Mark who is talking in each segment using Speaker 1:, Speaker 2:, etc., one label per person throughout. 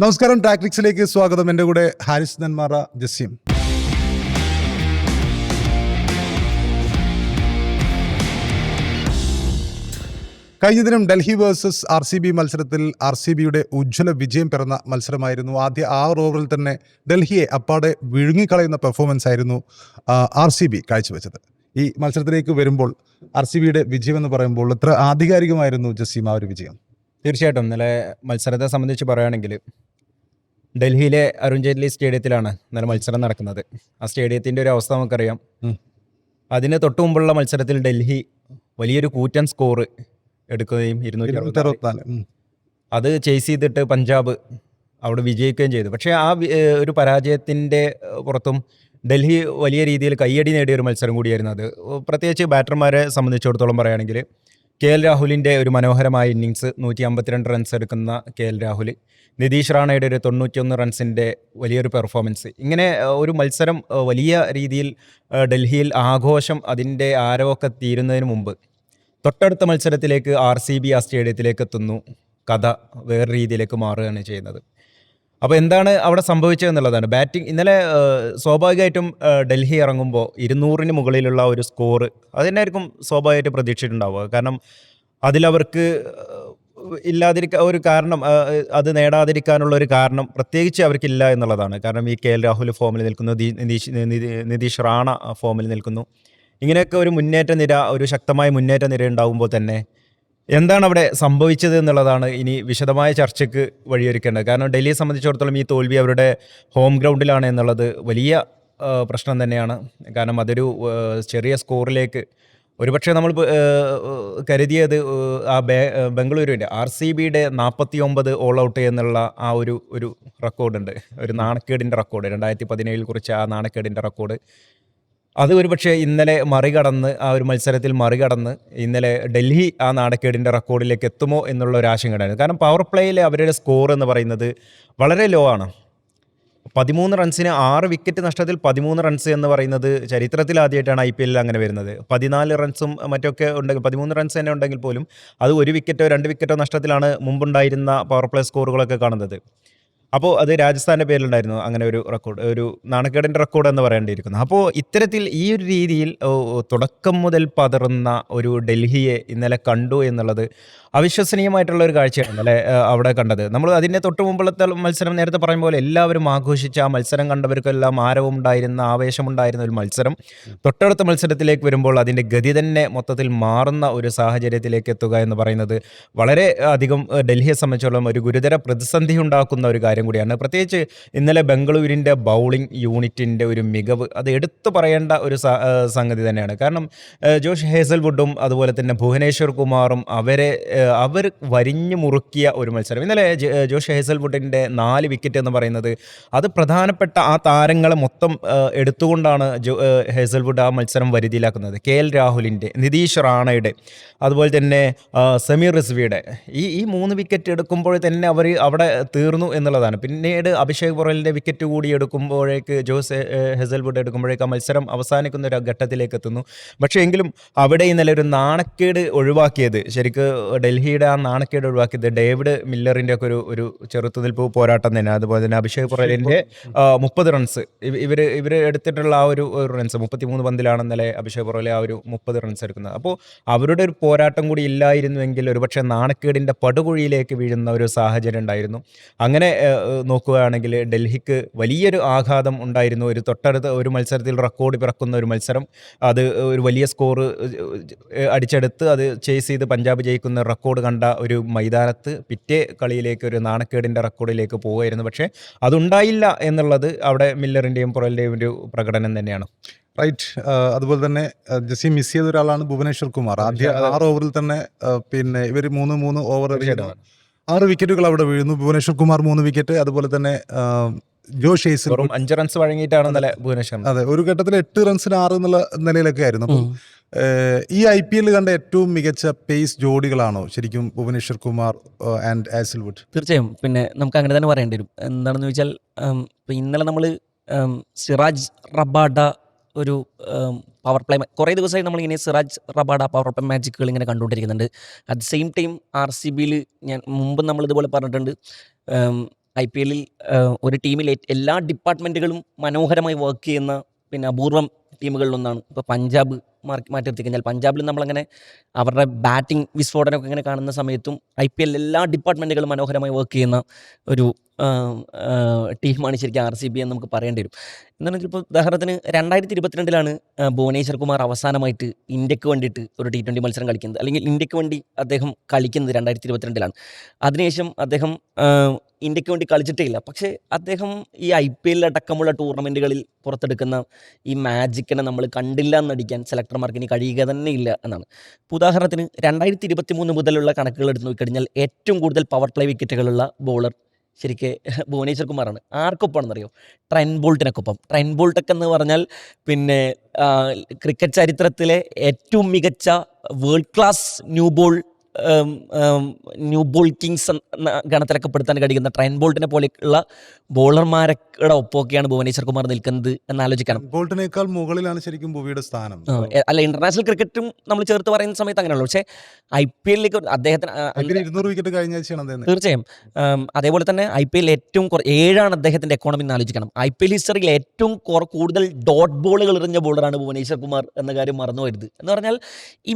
Speaker 1: നമസ്കാരം, ടാക്ടിക്സിലേക്ക് സ്വാഗതം. എൻ്റെ കൂടെ ഹാരിസ് നെന്മാറ, ജസീം. കഴിഞ്ഞ ദിനം ഡൽഹി വേഴ്സസ് RCB മത്സരത്തിൽ RCBയുടെ ഉജ്ജ്വല വിജയം പിറന്ന മത്സരമായിരുന്നു. ആദ്യ 6 ഓവറിൽ തന്നെ ഡൽഹിയെ അപ്പാടെ വിഴുങ്ങിക്കളയുന്ന പെർഫോമൻസ് ആയിരുന്നു RCB കാഴ്ചവെച്ചത്. ഈ മത്സരത്തിലേക്ക് വരുമ്പോൾ RCBയുടെ വിജയം എന്ന് പറയുമ്പോൾ എത്ര ആധികാരികമായിരുന്നു ജസീം ആ ഒരു വിജയം?
Speaker 2: തീർച്ചയായിട്ടും ഇന്നലെ മത്സരത്തെ സംബന്ധിച്ച് പറയുകയാണെങ്കിൽ ഡൽഹിയിലെ അരുൺ ജെയ്റ്റ്ലി സ്റ്റേഡിയത്തിലാണ് ഇന്നലെ മത്സരം നടക്കുന്നത്. ആ സ്റ്റേഡിയത്തിൻ്റെ ഒരു അവസ്ഥ നമുക്കറിയാം. അതിന് തൊട്ടു മുമ്പുള്ള മത്സരത്തിൽ ഡൽഹി വലിയൊരു കൂറ്റൻ സ്കോർ എടുക്കുകയും 264 അത് ചേസ് ചെയ്തിട്ട് പഞ്ചാബ് അവിടെ വിജയിക്കുകയും ചെയ്തു. പക്ഷേ ആ ഒരു പരാജയത്തിൻ്റെ പുറത്തും ഡൽഹി വലിയ രീതിയിൽ കയ്യടി നേടിയ ഒരു മത്സരം കൂടിയായിരുന്നു അത്. പ്രത്യേകിച്ച് ബാറ്റർമാരെ സംബന്ധിച്ചിടത്തോളം പറയുകയാണെങ്കിൽ KL രാഹുലിൻ്റെ ഒരു മനോഹരമായ ഇന്നിങ്സ്, 152 റൺസ് എടുക്കുന്ന KL രാഹുൽ, നിതീഷ് റാണയുടെ ഒരു 91 റൺസിൻ്റെ വലിയൊരു പെർഫോമൻസ്. ഇങ്ങനെ ഒരു മത്സരം വലിയ രീതിയിൽ ഡൽഹിയിൽ ആഘോഷം, അതിൻ്റെ ആരവമൊക്കെ തീരുന്നതിന് മുമ്പ് തൊട്ടടുത്ത മത്സരത്തിലേക്ക് RCB ആ സ്റ്റേഡിയത്തിലേക്ക് എത്തുന്നു. കഥ വേറെ രീതിയിലേക്ക് മാറുകയാണ് ചെയ്യുന്നത്. അപ്പോൾ എന്താണ് അവിടെ സംഭവിച്ചതെന്നുള്ളതാണ്. ബാറ്റിംഗ് ഇന്നലെ സ്വാഭാവികമായിട്ടും ഡൽഹി ഇറങ്ങുമ്പോൾ 200-ന് മുകളിലുള്ള ഒരു സ്കോർ അതിനായിരിക്കും സ്വാഭാവികമായിട്ട് പ്രതീക്ഷിച്ചിട്ടുണ്ടാവുക. കാരണം അതിലവർക്ക് ഒരു കാരണം, അത് നേടാതിരിക്കാനുള്ള ഒരു കാരണം പ്രത്യേകിച്ച് അവർക്കില്ല എന്നുള്ളതാണ്. കാരണം ഈ KL രാഹുൽ ഫോമിൽ നിൽക്കുന്നു, നിതീഷ് റാണ ഫോമിൽ നിൽക്കുന്നു. ഇങ്ങനെയൊക്കെ ഒരു ഒരു ശക്തമായ മുന്നേറ്റ നിര ഉണ്ടാകുമ്പോൾ തന്നെ എന്താണ് അവിടെ സംഭവിച്ചത് എന്നുള്ളതാണ് ഇനി വിശദമായ ചർച്ചയ്ക്ക് വഴിയൊരുക്കേണ്ടത്. കാരണം ഡൽഹിയെ സംബന്ധിച്ചിടത്തോളം ഈ തോൽവി അവരുടെ ഹോം ഗ്രൗണ്ടിലാണ് എന്നുള്ളത് വലിയ പ്രശ്നം തന്നെയാണ്. കാരണം അതൊരു ചെറിയ സ്കോറിലേക്ക് ഒരുപക്ഷെ നമ്മൾ കരുതിയത് ബംഗളൂരുവിൻ്റെ RCBയുടെ 49 ഓൾ ഔട്ട് എന്നുള്ള ആ ഒരു റെക്കോർഡുണ്ട്, ഒരു നാണക്കേടിൻ്റെ റെക്കോർഡ്, 2017 കുറിച്ച ആ നാണക്കേടിൻ്റെ റെക്കോർഡ്. അത് ഒരുപക്ഷെ ഇന്നലെ മറികടന്ന്, ആ ഒരു മത്സരത്തിൽ മറികടന്ന് ഇന്നലെ ഡൽഹി ആ നാണക്കേടിൻ്റെ റെക്കോർഡിലേക്ക് എത്തുമോ എന്നുള്ള ഒരു ആശങ്കയുണ്ടായിരുന്നു. കാരണം പവർ പ്ലേയിൽ അവരുടെ സ്കോർ എന്ന് പറയുന്നത് വളരെ ലോ ആണ്. 13 റൺസിന് 6 വിക്കറ്റ് നഷ്ടത്തിൽ 13 റൺസ് എന്ന് പറയുന്നത് ചരിത്രത്തിൽ ആദ്യമായിട്ടാണ് IPL അങ്ങനെ വരുന്നത്. 14 റൺസും മറ്റൊക്കെ ഉണ്ടെങ്കിൽ 13 റൺസ് തന്നെ ഉണ്ടെങ്കിൽ പോലും അത് 1 വിക്കറ്റോ 2 വിക്കറ്റോ നഷ്ടത്തിലാണ് മുമ്പുണ്ടായിരുന്ന പവർ പ്ലേ സ്കോറുകളൊക്കെ കാണുന്നത്. അപ്പോൾ അത് രാജസ്ഥാൻ്റെ പേരിലുണ്ടായിരുന്നു അങ്ങനെ ഒരു റെക്കോർഡ്, ഒരു നാണക്കേടിൻ്റെ റെക്കോർഡ് എന്ന് പറയേണ്ടിയിരിക്കുന്നു. അപ്പോൾ ഇത്തരത്തിൽ ഈ ഒരു രീതിയിൽ തുടക്കം മുതൽ പതറുന്ന ഒരു ഡൽഹിയെ ഇന്നലെ കണ്ടു എന്നുള്ളത് അവിശ്വസനീയമായിട്ടുള്ള ഒരു കാഴ്ചയാണ് ഇന്നലെ അവിടെ കണ്ടത്. നമ്മൾ അതിൻ്റെ തൊട്ട് മുമ്പുള്ളത്തെ മത്സരം നേരത്തെ പറയും പോലെ എല്ലാവരും ആഘോഷിച്ച ആ മത്സരം കണ്ടവർക്കെല്ലാം ആരവമുണ്ടായിരുന്ന, ആവേശമുണ്ടായിരുന്ന ഒരു മത്സരം തൊട്ടടുത്ത മത്സരത്തിലേക്ക് വരുമ്പോൾ അതിൻ്റെ ഗതി തന്നെ മൊത്തത്തിൽ മാറുന്ന ഒരു സാഹചര്യത്തിലേക്ക് എത്തുക എന്ന് പറയുന്നത് വളരെ അധികം ഡൽഹിയെ സംബന്ധിച്ചോളം ഒരു ഗുരുതര പ്രതിസന്ധി ഉണ്ടാക്കുന്ന ഒരു കാര്യം കൂടിയാണ്. പ്രത്യേകിച്ച് ഇന്നലെ ബംഗളൂരിൻ്റെ ബൗളിംഗ് യൂണിറ്റിൻ്റെ ഒരു മികവ് അത് എടുത്തു പറയേണ്ട ഒരു സംഗതി തന്നെയാണ്. കാരണം ജോഷ് ഹേസൽവുഡും അതുപോലെ തന്നെ ഭുവനേശ്വർ കുമാറും അവർ വരിഞ്ഞു മുറുക്കിയ ഒരു മത്സരം. ഇന്നലെ ജോഷ് ഹേസൽവുഡിൻ്റെ 4 വിക്കറ്റ് എന്ന് പറയുന്നത് അത് പ്രധാനപ്പെട്ട ആ താരങ്ങളെ മൊത്തം എടുത്തുകൊണ്ടാണ് ഹേസൽവുഡ് ആ മത്സരം വരുതിയിലാക്കുന്നത്. KL രാഹുലിൻ്റെ, നിതീഷ് റാണയുടെ, അതുപോലെ തന്നെ സമീർ റിസ്വിയുടെ ഈ 3 വിക്കറ്റ് എടുക്കുമ്പോൾ തന്നെ അവർ അവിടെ തീർന്നു എന്നുള്ളതാണ്. പിന്നീട് അഭിഷേക് പൊറലിൻ്റെ വിക്കറ്റ് കൂടി എടുക്കുമ്പോഴേക്ക് ജോസ് ഹേസൽവുഡ് എടുക്കുമ്പോഴേക്ക് ആ മത്സരം അവസാനിക്കുന്ന ഒരു ഘട്ടത്തിലേക്ക് എത്തുന്നു. പക്ഷേ എങ്കിലും അവിടെ ഇന്നലെ ഒരു നാണക്കേട് ഒഴിവാക്കിയത്, ശരിക്ക് ഡൽഹിയുടെ ആ നാണക്കേട് ഒഴിവാക്കിയത് ഡേവിഡ് മില്ലറിൻ്റെ ഒക്കെ ഒരു ചെറുത്തുനിൽപ്പ് പോരാട്ടം തന്നെ. അതുപോലെ തന്നെ അഭിഷേക് പൊറലിൻ്റെ 30 റൺസ് ഇവർ എടുത്തിട്ടുള്ള ആ ഒരു റൺസ് 33 പന്തിലാണ് ഇന്നലെ അഭിഷേക് പൊറലെ ആ ഒരു 30 റൺസ് എടുക്കുന്നത്. അപ്പോൾ അവരുടെ ഒരു പോരാട്ടം കൂടി ഇല്ലായിരുന്നുവെങ്കിൽ ഒരുപക്ഷെ നാണക്കേടിൻ്റെ പടുകുഴിയിലേക്ക് വീഴുന്ന ഒരു സാഹചര്യം ഉണ്ടായിരുന്നു. അങ്ങനെ നോക്കുകയാണെങ്കിൽ ഡൽഹിക്ക് വലിയൊരു ആഘാതം ഉണ്ടായിരുന്നു. ഒരു തൊട്ടടുത്ത ഒരു മത്സരത്തിൽ റെക്കോർഡ് പിറക്കുന്ന ഒരു മത്സരം, അത് ഒരു വലിയ സ്കോർ അടിച്ചെടുത്ത് അത് ചേസ് ചെയ്ത് പഞ്ചാബ് ജയിക്കുന്ന റെക്കോർഡ് കണ്ട ഒരു മൈതാനത്ത് പിറ്റേ കളിയിലേക്ക് ഒരു നാണക്കേടിൻ്റെ റെക്കോർഡിലേക്ക് പോവുകയായിരുന്നു. പക്ഷേ അതുണ്ടായില്ല എന്നുള്ളത് അവിടെ മില്ലറിൻ്റെയും പൊറലിൻ്റെയും ഒരു പ്രകടനം തന്നെയാണ്.
Speaker 1: റൈറ്റ്. അതുപോലെ തന്നെ ജസീം മിസ് ചെയ്ത ഒരാളാണ് ഭുവനേശ്വർ കുമാർ. ആദ്യ 6 ഓവറിൽ തന്നെ പിന്നെ ഇവർ 3 ഓവർ 6 വിക്കറ്റുകൾ അവിടെ വീഴുന്നു. ഭുവനേശ്വർ കുമാർ 3 വിക്കറ്റ്, അതുപോലെ തന്നെ ജോഷ് ഹേസൽ
Speaker 2: 5 റൺസ് വഴങ്ങിയിട്ടാണ് ഇന്നലെ ഭുവനേശ്വർ.
Speaker 1: അതെ, ഒരു ഘട്ടത്തിൽ 8 റൺസിന് 6 എന്നുള്ള നിലയിലൊക്കെ ആയിരുന്നു. അപ്പം ഈ IPL കണ്ട ഏറ്റവും മികച്ച പേസ് ജോഡികളാണോ ശരിക്കും ഭുവനേശ്വർ കുമാർ ആൻഡ് ഹേസൽവുഡ്?
Speaker 3: തീർച്ചയായും. പിന്നെ നമുക്ക് അങ്ങനെ തന്നെ പറയേണ്ടി വരും. എന്താണെന്ന് ചോദിച്ചാൽ ഇന്നലെ നമ്മൾ സിറാജ് റബാഡ ഒരു പവർ പ്ലേ കുറേ ദിവസമായി നമ്മളിങ്ങനെ സിറാജ് റബാഡ പവർ പ്ലേ മാജിക്കുകൾ ഇങ്ങനെ കണ്ടുകൊണ്ടിരിക്കുന്നുണ്ട്. അറ്റ് ദ സെയിം ടൈം RCBയിൽ ഞാൻ മുമ്പ് നമ്മളിതുപോലെ പറഞ്ഞിട്ടുണ്ട്, IPL-ൽ ഒരു ടീമിൽ എല്ലാ ഡിപ്പാർട്ട്മെൻറ്റുകളും മനോഹരമായി വർക്ക് ചെയ്യുന്ന പിന്നെ അപൂർവം ടീമുകളിലൊന്നാണ്. ഇപ്പോൾ പഞ്ചാബ് മാറ്റി നിർത്തി കഴിഞ്ഞാൽ പഞ്ചാബിൽ നമ്മളങ്ങനെ അവരുടെ ബാറ്റിംഗ് വിസ്ഫോടനമൊക്കെ ഇങ്ങനെ കാണുന്ന സമയത്തും IPL എല്ലാ ഡിപ്പാർട്ട്മെൻറ്റുകളും മനോഹരമായി വർക്ക് ചെയ്യുന്ന ഒരു ടീമാണ് ശരിക്കും RCB എന്ന് നമുക്ക് പറയേണ്ടി വരും. എന്താണെന്ന് ഇപ്പോൾ ഉദാഹരണത്തിന് 2022-ലാണ് ഭുവനേശ്വർ കുമാർ അവസാനമായിട്ട് ഇന്ത്യക്ക് വേണ്ടിയിട്ട് ഒരു T20 മത്സരം കളിക്കുന്നത്, അല്ലെങ്കിൽ ഇന്ത്യക്ക് വേണ്ടി അദ്ദേഹം കളിക്കുന്നത് 2022-ലാണ്. അതിനുശേഷം അദ്ദേഹം ഇന്ത്യക്ക് വേണ്ടി കളിച്ചിട്ടേ ഇല്ല. പക്ഷേ അദ്ദേഹം ഈ IPL അടക്കമുള്ള ടൂർണമെൻറ്റുകളിൽ പുറത്തെടുക്കുന്ന ഈ മാജിക്കിനെ നമ്മൾ കണ്ടില്ല എന്നടിക്കാൻ സെലക്ടർമാർക്ക് ഇനി കഴിയുക തന്നെ ഇല്ല എന്നാണ്. ഇപ്പോൾ ഉദാഹരണത്തിന് 2023 മുതലുള്ള കണക്കുകൾ എടുത്ത് നോക്കിക്കഴിഞ്ഞാൽ ഏറ്റവും കൂടുതൽ പവർ പ്ലേ വിക്കറ്റുകളുള്ള ബോളർ ശരിക്ക് ഭുവനേശ്വർ കുമാറാണ്. ആർക്കൊപ്പമാണെന്നറിയോ? ട്രെൻറ്റ് ബോൾട്ടിനൊപ്പം. ട്രെൻറ്റ് ബോൾട്ടൊക്കെ എന്ന് പറഞ്ഞാൽ പിന്നെ ക്രിക്കറ്റ് ചരിത്രത്തിലെ ഏറ്റവും മികച്ച world class new ball Kings എന്ന ഗണത്തിലൊക്കെ പെടുത്താൻ കഴിയുന്ന ട്രെൻറ്റ് ബോൾട്ടിനെ പോലെയുള്ള ബോളർമാരുടെ ഒപ്പമൊക്കെയാണ് ഭുവനേശ്വർ കുമാർ നിൽക്കുന്നത് എന്നാലോചിക്കണം.
Speaker 1: ബോൾട്ടിനേക്കാൾ മുകളിലാണ് ശരിക്കും ഭുവിയുടെ സ്ഥാനം.
Speaker 3: അല്ല, ഇന്റർനാഷണൽ ക്രിക്കറ്റും നമ്മൾ ചേർത്ത് പറയുന്ന സമയത്ത് അങ്ങനെയുള്ളൂ. പക്ഷേ IPL-ലേക്ക് അദ്ദേഹത്തിന്
Speaker 1: 200 വിക്കറ്റ് കഴിഞ്ഞ ആഴ്ചയാണ് അദ്ദേഹം.
Speaker 3: തീർച്ചയായും. അതേപോലെ തന്നെ IPL ഏറ്റവും 7 അദ്ദേഹത്തിന്റെ എക്കോണമി എന്ന് ആലോചിക്കണം. IPL ഹിസ്റ്ററിയിൽ ഏറ്റവും കൂടുതൽ ഡോട്ട് ബോളുകൾ എറിഞ്ഞ ബോളറാണ് ഭുവനേശ്വർ കുമാർ എന്ന കാര്യം മറന്നു പോകരുത്. എന്ന് പറഞ്ഞാൽ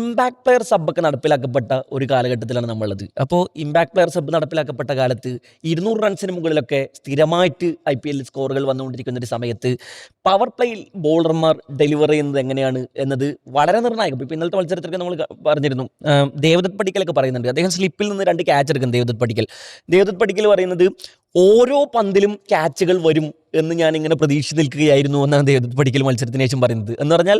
Speaker 3: ഇമ്പാക്ട് പ്ലെയർ സബ്ബൊക്കെ നടപ്പിലാക്കപ്പെട്ട ഒരു കാലഘട്ടത്തിലാണ് നമ്മളുള്ളത്. അപ്പോൾ ഇമ്പാക്ട് പ്ലെയർ സബ് നടപ്പിലാക്കപ്പെട്ട കാലത്ത് 200 റൺസിന് മുകളിലൊക്കെ സ്ഥിരമായിട്ട് IPL സ്കോറുകൾ വന്നുകൊണ്ടിരിക്കുന്ന ഒരു സമയത്ത് പവർ പ്ലേയിൽ ബോളർമാർ ഡെലിവർ ചെയ്യുന്നത് എങ്ങനെയാണ് എന്നത് വളരെ നിർണായകം. ഇപ്പോൾ ഇന്നലത്തെ മത്സരത്തിലൊക്കെ നമ്മൾ പറഞ്ഞിരുന്നു. ദേവദത്ത് പടിക്കലൊക്കെ പറയുന്നുണ്ട്, അദ്ദേഹം സ്ലിപ്പിൽ നിന്ന് 2 ക്യാച്ച് എടുക്കും. ദേവദത്ത് പടിക്കൽ പറയുന്നത് ഓരോ പന്തിലും ക്യാച്ചുകൾ വരും എന്ന് ഞാൻ ഇങ്ങനെ പ്രതീക്ഷിച്ച് നിൽക്കുകയായിരുന്നു എന്നാണ് ദേവദത്ത് പടിക്കൽ മത്സരത്തിന് ശേഷം പറയുന്നത്. എന്ന് പറഞ്ഞാൽ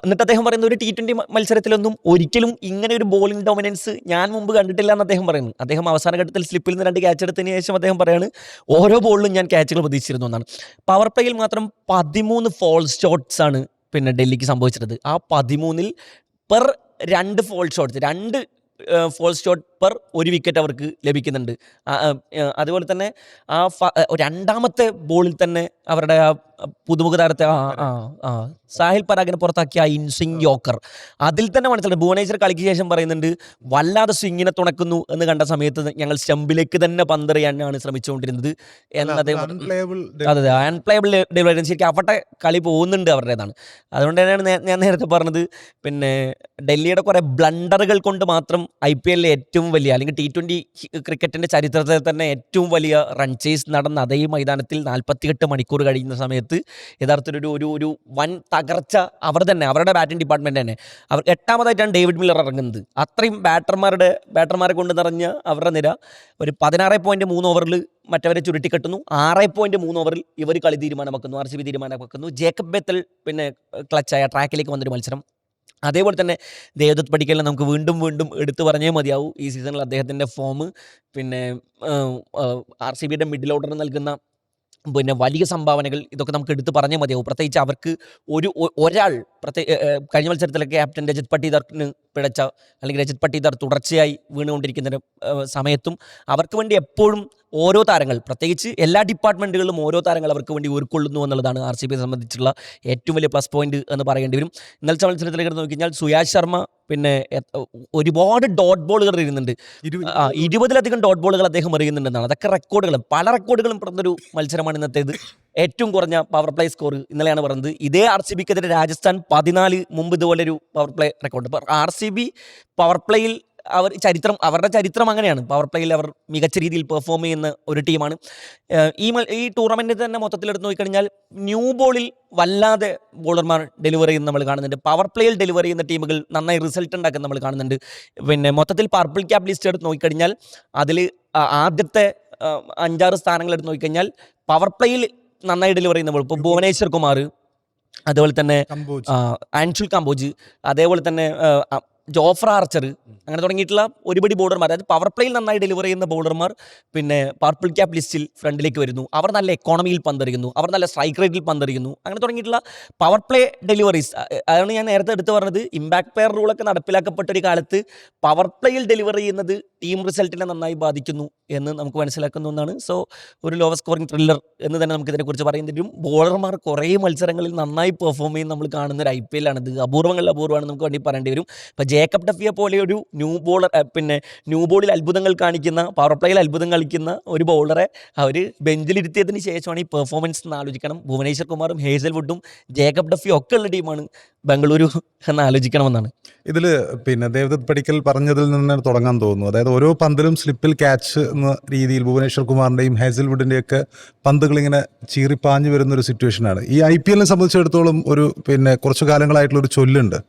Speaker 3: എന്നിട്ട് അദ്ദേഹം പറയുന്നത് ഒരു T20 മത്സരത്തിലൊന്നും ഒരിക്കലും ഇങ്ങനെ ഒരു ബോളിംഗ് ഡൊമിനൻസ് ഞാൻ മുമ്പ് കണ്ടിട്ടില്ല എന്ന് അദ്ദേഹം പറയുന്നു. അദ്ദേഹം അവസാന ഘട്ടത്തിൽ സ്ലിപ്പിൽ നിന്ന് 2 ക്യാച്ച് എടുത്തതിന് ശേഷം അദ്ദേഹം പറയാണ് ഓരോ ബോളിലും ഞാൻ ക്യാച്ചുകൾ പ്രതീക്ഷിച്ചിരുന്നു എന്നാണ്. പവർ പ്ലേയിൽ മാത്രം 13 ഫോൾസ് ഷോട്ട്സ് ആണ് പിന്നെ ഡൽഹിക്ക് സംഭവിച്ചിരുന്നത്. ആ 13-ൽ per 2 false shots 2 false shot per 1 wicket അവർക്ക് ലഭിക്കുന്നുണ്ട്. അതുപോലെ തന്നെ ആ രണ്ടാമത്തെ ബോളിൽ തന്നെ അവരുടെ ആ പുതുമുഖ താരത്തെ സാഹിൽ പരാഗിനെ പുറത്താക്കിയ ഇൻസ്വിംഗ് യോക്കർ, അതിൽ തന്നെ മനസ്സിലായി ഭുവനേശ്വർ കളിക്ക് ശേഷം പറയുന്നുണ്ട് വല്ലാതെ സ്വിങ്ങിനെ തുണക്കുന്നു എന്ന് കണ്ട സമയത്ത് ഞങ്ങൾ സ്റ്റമ്പിലേക്ക് തന്നെ പന്തെറിയാനാണ് ശ്രമിച്ചുകൊണ്ടിരുന്നത് എന്നത്. അതെ, അൺപ്ലേബിൾ ഡെലിവറി ശരിക്കും അവിടെ കളി പോകുന്നുണ്ട് അവരുടേതാണ്. അതുകൊണ്ട് തന്നെയാണ് ഞാൻ നേരത്തെ പറഞ്ഞത് പിന്നെ ഡൽഹിയുടെ കുറേ ബ്ലണ്ടറുകൾ കൊണ്ട് മാത്രം IPL-ലെ ഏറ്റവും വലിയ അല്ലെങ്കിൽ T20 ക്രിക്കറ്റിൻ്റെ ചരിത്രത്തിൽ തന്നെ ഏറ്റവും വലിയ റൺ ചേസ് നടന്ന അതേ മൈതാനത്തിൽ 48 മണിക്കൂർ കഴിയുന്ന സമയത്ത് യഥാർത്ഥത്തിൽ ഒരു വൻ തകർച്ച അവരുടെ ബാറ്റിംഗ് ഡിപ്പാർട്ട്മെൻറ്റ് തന്നെ. അവർ 8ാമതായിട്ടാണ് ഡേവിഡ് മില്ലർ ഇറങ്ങുന്നത്. അത്രയും ബാറ്റർമാരെ കൊണ്ട് നിറഞ്ഞ അവരുടെ നിര ഒരു 16.3 ഓവറിൽ മറ്റവരെ ചുരുട്ടിക്കെട്ടുന്നു. 6.3 ഓവറിൽ ഇവർ കളി തീരുമാനമാക്കുന്നു, RCB തീരുമാനമാക്കുന്നു. ജേക്കബ് ബെത്തൽ പിന്നെ ക്ലച്ചായ ട്രാക്കിലേക്ക് വന്നൊരു മത്സരം. അതേപോലെ തന്നെ ദേവദത്ത് പടിക്കലിനെ നമുക്ക് വീണ്ടും എടുത്തു പറഞ്ഞേ മതിയാവൂ. ഈ സീസണിൽ അദ്ദേഹത്തിൻ്റെ ഫോം പിന്നെ RCB-യുടെ മിഡിൽ ഓർഡറിന് നൽകുന്ന പിന്നെ വലിയ സംഭാവനകൾ ഇതൊക്കെ നമുക്ക് എടുത്ത് പറഞ്ഞേ മതിയാവും. പ്രത്യേകിച്ച് അവർക്ക് ഒരാൾ കഴിഞ്ഞ മത്സരത്തിലൊക്കെ ക്യാപ്റ്റൻ രജത് പട്ടീദാറിന് പിഴച്ച അല്ലെങ്കിൽ രജത് പട്ടീദാർ തുടർച്ചയായി വീണുകൊണ്ടിരിക്കുന്ന സമയത്തും അവർക്ക് വേണ്ടി എപ്പോഴും ഓരോ താരങ്ങൾ, പ്രത്യേകിച്ച് എല്ലാ ഡിപ്പാർട്ട്മെൻറ്റുകളിലും ഓരോ താരങ്ങൾ അവർക്ക് വേണ്ടി ഒരുക്കൊള്ളുന്നു എന്നുള്ളതാണ് RCB-യെ സംബന്ധിച്ചുള്ള ഏറ്റവും വലിയ പ്ലസ് പോയിന്റ് എന്ന് പറയേണ്ടി വരും. ഇന്നലത്തെ മത്സരത്തിലേക്ക് നോക്കിക്കഴിഞ്ഞാൽ സുയാഷ് ശർമ്മ പിന്നെ ഒരുപാട് ഡോട്ട് ബോളുകൾ എറിയുന്നുണ്ട്. 20-ലധികം ഡോട്ട് ബോളുകൾ അദ്ദേഹം എറിയുന്നുണ്ടെന്നാണ്. അതൊക്കെ പല റെക്കോർഡുകളും പിറന്നൊരു മത്സരമാണ് ഇന്നത്തേത്. ഏറ്റവും കുറഞ്ഞ പവർ പ്ലേ സ്കോർ ഇന്നലെയാണ് പറഞ്ഞത്. ഇതേ RCB-ക്കെതിരെ രാജസ്ഥാൻ 14 മുമ്പ് ഇതുപോലൊരു പവർ പ്ലേ റെക്കോർഡ്. ഇപ്പോൾ RCB പവർ പ്ലേയിൽ അവരുടെ ചരിത്രം അങ്ങനെയാണ്. പവർ പ്ലേയിൽ അവർ മികച്ച രീതിയിൽ പെർഫോം ചെയ്യുന്ന ഒരു ടീമാണ്. ഈ ടൂർണമെൻറ്റിൽ തന്നെ മൊത്തത്തിലെടുത്ത് നോക്കിക്കഴിഞ്ഞാൽ ന്യൂ ബോളിൽ വല്ലാതെ ബോളർമാർ ഡെലിവറി ചെയ്യുന്ന നമ്മൾ കാണുന്നുണ്ട്. പവർ പ്ലേയിൽ ഡെലിവറി ചെയ്യുന്ന ടീമുകൾ നന്നായി റിസൾട്ട് ഉണ്ടാക്കുന്ന നമ്മൾ കാണുന്നുണ്ട്. പിന്നെ മൊത്തത്തിൽ പർപ്പിൾ ക്യാപ്പ് ലിസ്റ്റ് എടുത്ത് നോക്കിക്കഴിഞ്ഞാൽ അതിൽ ആദ്യത്തെ 5-6 സ്ഥാനങ്ങൾ എടുത്ത് നോക്കിക്കഴിഞ്ഞാൽ പവർ പ്ലേയിൽ നന്നായി ഡെലിവറി ചെയ്യുന്ന ബോൾ ഇപ്പോൾ ഭുവനേശ്വർ കുമാർ, അതുപോലെ തന്നെ ആൻഷുൽ കമ്പോജ്, അതേപോലെ തന്നെ ജോഫ്ര ആർച്ചർ, അങ്ങനെ തുടങ്ങിയിട്ടുള്ള ഒരുപടി ബോളർമാർ, അതായത് പവർ പ്ലേയിൽ നന്നായി ഡെലിവർ ചെയ്യുന്ന ബോളർമാർ പിന്നെ പർപ്പിൾ ക്യാപ്പ് ലിസ്റ്റിൽ ഫ്രണ്ടിലേക്ക് വരുന്നു. അവർ നല്ല എക്കോണമിയിൽ പന്തെറിയുന്നു, അവർ നല്ല സ്ട്രൈക്ക് റേറ്റിൽ പന്തെറിയുന്നു. അങ്ങനെ തുടങ്ങിയിട്ടുള്ള പവർ പ്ലേ ഡെലിവറീസ്. അതാണ് ഞാൻ നേരത്തെ എടുത്ത് പറഞ്ഞത്. ഇമ്പാക്ട് പ്ലെയർ റൂളൊക്കെ നടപ്പിലാക്കപ്പെട്ട ഒരു കാലത്ത് പവർ പ്ലേയിൽ ഡെലിവർ ചെയ്യുന്നത് ടീം റിസൾട്ടിനെ നന്നായി ബാധിക്കുന്നു എന്ന് നമുക്ക് മനസ്സിലാക്കുന്ന ഒന്നാണ്. സോ ഒരു ലോവർ സ്കോറിംഗ് ത്രില്ലർ എന്ന് തന്നെ നമുക്ക് ഇതിനെക്കുറിച്ച് പറയേണ്ടി വരും. ബോളർമാർ കുറേ മത്സരങ്ങളിൽ നന്നായി പെർഫോം ചെയ്യും നമ്മൾ കാണുന്ന ഒരു IPL ആണ്. ഇത് അപൂർവങ്ങളിൽ അപൂർവമാണ് നമുക്ക് വേണ്ടി പറയേണ്ടി വരും. ഇപ്പോൾ ജേക്കബ് ഡഫിയെ പോലെ ഒരു ന്യൂ ബോളിൽ അത്ഭുതങ്ങൾ കാണിക്കുന്ന, പവർ പ്ലേയിൽ അത്ഭുതം കളിക്കുന്ന ഒരു ബൗളറെ അവർ ബെഞ്ചിലിരുത്തിയതിന് ശേഷമാണ് ഈ പെർഫോമൻസ് എന്ന് ആലോചിക്കണം. ഭുവനേശ്വർ കുമാറും ഹേസൽവുഡും ജേക്കബ് ഡഫിയും ഒക്കെ ഉള്ള ടീമാണ് ബംഗളൂരു എന്ന് ആലോചിക്കണമെന്നാണ്.
Speaker 1: ഇതിൽ ദേവദത്ത് പടിക്കൽ പറഞ്ഞതിൽ നിന്ന് തുടങ്ങാൻ തോന്നുന്നു. അതായത് ഓരോ പന്തിലും സ്ലിപ്പിൽ ക്യാച്ച് എന്ന രീതിയിൽ ഭുവനേശ്വർ കുമാറിൻ്റെയും ഹേസൽവുഡിൻ്റെയൊക്കെ പന്തുകൾ ഇങ്ങനെ ചീറിപ്പാഞ്ഞു വരുന്ന ഒരു സിറ്റുവേഷനാണ്. ഈ IPL സംബന്ധിച്ചിടത്തോളം കുറച്ചു കാലങ്ങളായിട്ടുള്ളൊരു ചൊല്ലുണ്ട്.